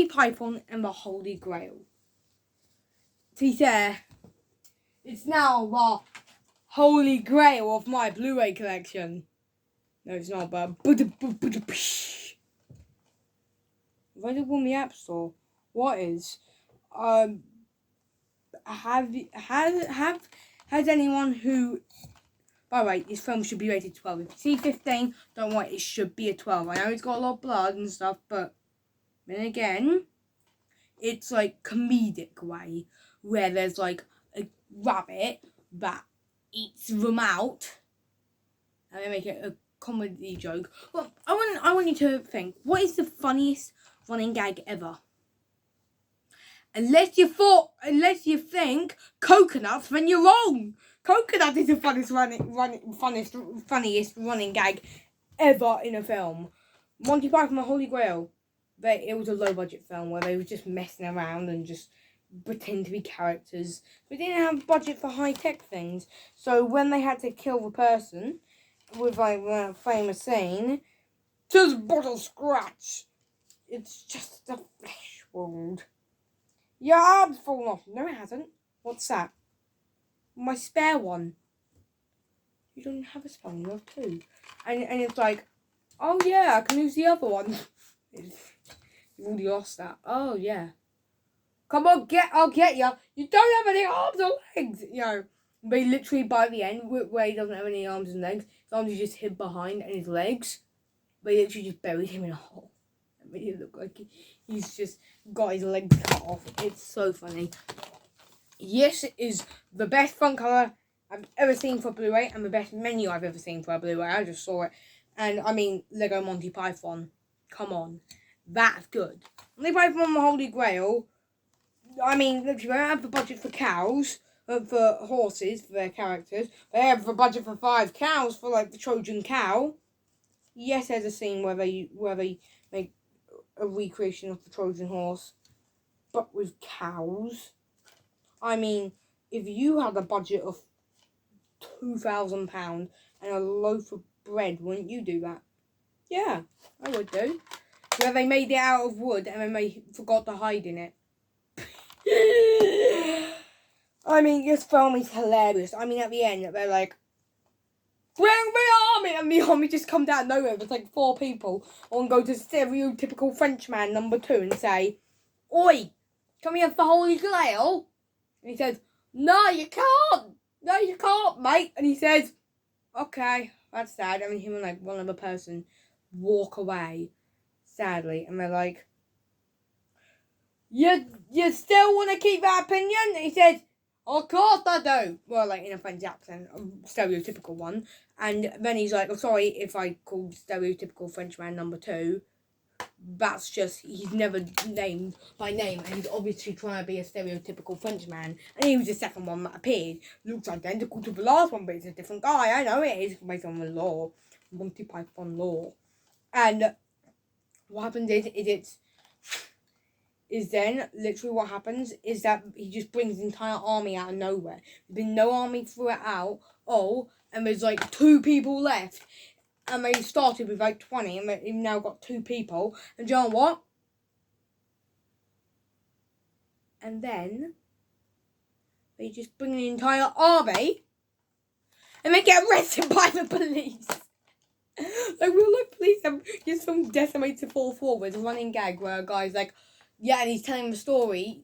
Python and the Holy Grail. To be fair, it's now the Holy Grail of my Blu-ray collection. No, it's not, but available in the App Store. What is? Has anyone who? By the way, this film should be rated 12. If you see 15, don't worry, it should be a 12. I know it's got a lot of blood and stuff, but then again, it's like comedic way where there's like a rabbit that eats them out, and they make it a comedy joke. Well, I want you to think, what is the funniest running gag ever? Unless you think coconuts, then you're wrong. Coconut is the funniest funniest running gag ever in a film. Monty Python and the Holy Grail. It was a low budget film where they were just messing around and just pretend to be characters. We didn't have budget for high tech things. So when they had to kill the person with like a famous scene, just bottle scratch. It's just a flesh wound. Your arm's fallen off. No, it hasn't. What's that? My spare one. You don't have a spare one, you have two. And it's like, oh yeah, I can use the other one. You've already lost that. Oh yeah. Come on, I'll get you. You don't have any arms or legs. You know, but literally by the end, where he doesn't have any arms and legs, his arms are just hid behind and his legs. They literally just buried him in a hole. It made it look like he's just got his legs cut off. It's so funny. Yes, it is the best front cover I've ever seen for Blu-ray and the best menu I've ever seen for a Blu-ray. I just saw it. And I mean, Lego Monty Python. Come on. That's good. Monty Python and the Holy Grail. I mean, literally, they don't have the budget for cows, for horses, for their characters. They have the budget for 5 cows for, like, the Trojan cow. Yes, there's a scene where they make a recreation of the Trojan horse, but with cows. I mean, if you had a budget of £2,000 and a loaf of bread, wouldn't you do that? Yeah, I would do. Where they made it out of wood and then they forgot to hide in it. I mean, this film is hilarious. I mean, at the end, they're like, bring the army! And the army just come down nowhere. There's like 4 people. And go to stereotypical Frenchman number 2 and say, oi, come here for Holy Grail. And he says, no, you can't. No, you can't, mate. And he says, okay, that's sad. I mean, him and like one other person walk away, sadly. And they're like, you still want to keep that opinion? And he says, of course I do. Well, like in a French accent, a stereotypical one. And then he's like, oh, sorry if I called stereotypical Frenchman number 2. That's just, he's never named by name. And he's obviously trying to be a stereotypical Frenchman. And he was the second one that appeared. Looks identical to the last one, but it's a different guy. I know it is based on the law. Monty Python law. And what happens is then literally what happens is that he just brings the entire army out of nowhere. There's been no army throughout. And there's like 2 people left. And they started with like 20 and they've now got 2 people. And do you know what? And then they just bring the entire army and they get arrested by the police. Like, real life police have just some decimated 4-4 with a running gag where a guy's like, yeah, and he's telling the story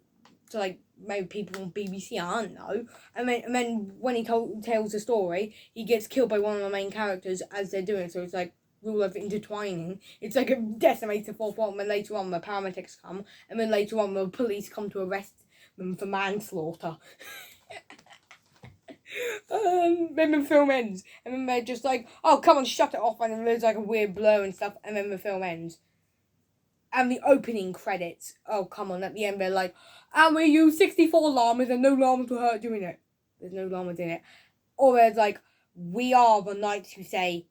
to like maybe people on BBC, I don't know. And then when he tells the story, he gets killed by one of the main characters as they're doing it. So it's like real life intertwining. It's like a decimated 4-4, and then later on the paramedics come, and then later on the police come to arrest them for manslaughter. Then the film ends, and then they're just like, oh, come on, shut it off, and then there's like a weird blur and stuff, and then the film ends. And the opening credits, oh, come on, at the end they're like, and we use 64 llamas and no llamas were hurt doing it. There's no llamas in it. Or there's like, we are the knights who say,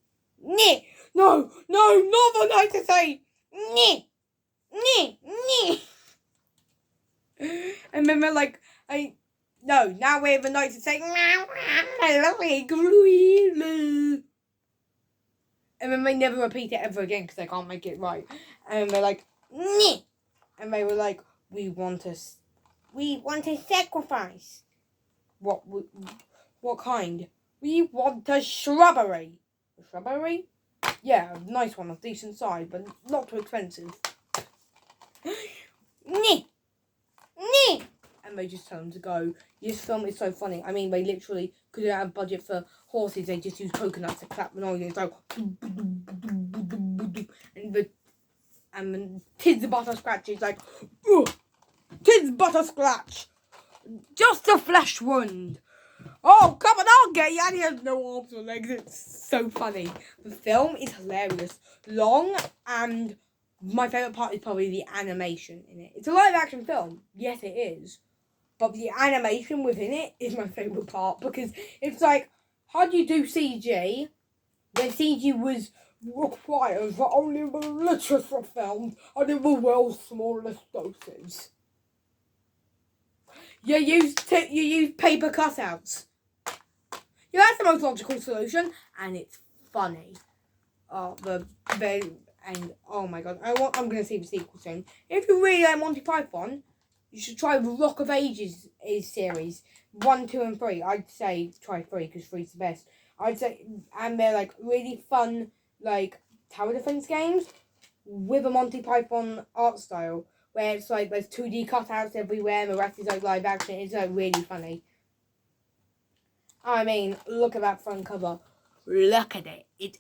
Nyeh! No, not the knights who say, Nyeh! Nyeh! Nyeh! And then they're like, no, now we're the knights who say, I love it. And then they never repeat it ever again because they can't make it right. And they're like, Nyeh! And they were like, we want a sacrifice. What kind? We want a shrubbery. A shrubbery? Yeah, a nice one, of decent size, but not too expensive. Nee! And they just tell them to go. This film is so funny. I mean, they literally couldn't have budget for horses. They just use coconuts to clap the noise. It's like, and the Tid's butter scratch is like, ugh, Tid's butter scratch. Just a flesh wound. Oh, come on, I'll get you. And he has no arms or legs. It's so funny. The film is hilarious. Long, and my favourite part is probably the animation in it. It's a live action film. Yes, it is. But the animation within it is my favourite part. Because it's like, how do you do CG? When CG was required for only the literature filmed and in the world's smallest doses. You use paper cutouts. Yeah, that's the most logical solution, and it's funny. Oh my god, I'm gonna see the sequel soon. If you really like Monty Python, you should try the Rock of Ages series 1, 2, and 3. I'd say try 3 because 3's the best. I'd say, and they're like really fun, like tower defense games with a Monty Python art style. Where it's like there's 2D cutouts everywhere and the rest is like live action. It's like really funny. I mean, look at that front cover. Look at it. It's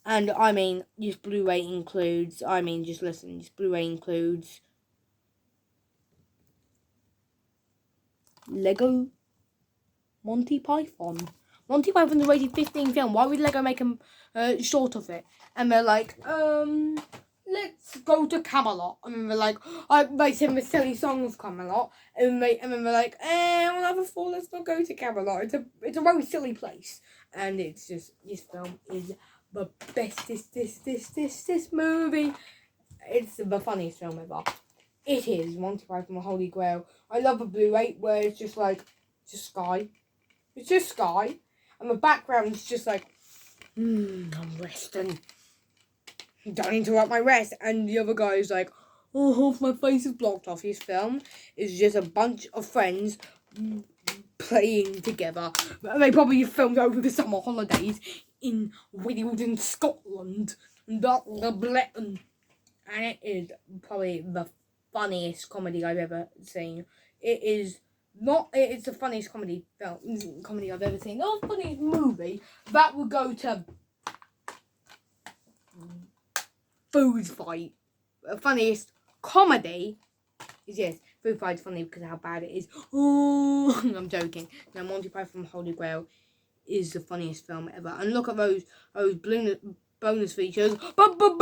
and I mean, this Blu-ray includes, just listen, this Blu-ray includes Lego Monty Python. Monty Python's a rated 15 film. Why would Lego make a short of it? And they're like, let's go to Camelot. And then they're like, they sing the silly song of Camelot. And then they're like, we'll have a fall, let's not go to Camelot. It's a very silly place. And it's just, this film is the bestest, this movie. It's the funniest film ever. It is Monty Python the Holy Grail. I love the Blu-ray where it's just like, just sky. It's just sky. And the background's just like, I'm resting. Don't interrupt my rest. And the other guy's like, oh, my face is blocked off. His film is just a bunch of friends playing together. They probably filmed over the summer holidays in Willingdon, Scotland. And it is probably the funniest comedy I've ever seen. It's the funniest comedy I've ever seen. Not the funniest movie. That would go to Food Fight. The funniest comedy is, yes, Food Fight's funny because of how bad it is. Oh, I'm joking. Now, Monty Python Holy Grail is the funniest film ever. And look at those bonus features. By the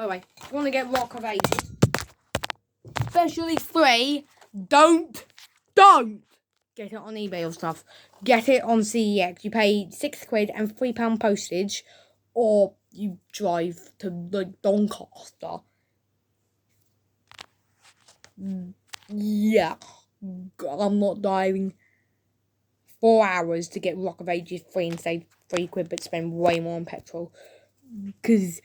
way, if you want to get Rock of Ages, especially 3, don't get it on eBay or stuff. Get it on CEX. You pay £6 and £3 postage, or you drive to like Doncaster. Yeah, I'm not driving 4 hours to get Rock of Ages 3 and save £3, but spend way more on petrol. Cause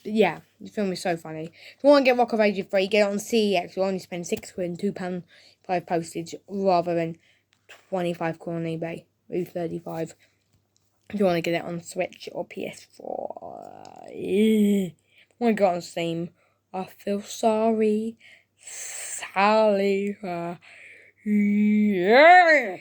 yeah, the film is so funny. If you want to get Rock of Ages 3, get it on CEX. You'll only spend £6 and £2.5 postage rather than £25 on eBay. Maybe 35. If you want to get it on Switch or PS4. I want to go on Steam. I feel sorry, Sally. Yeah.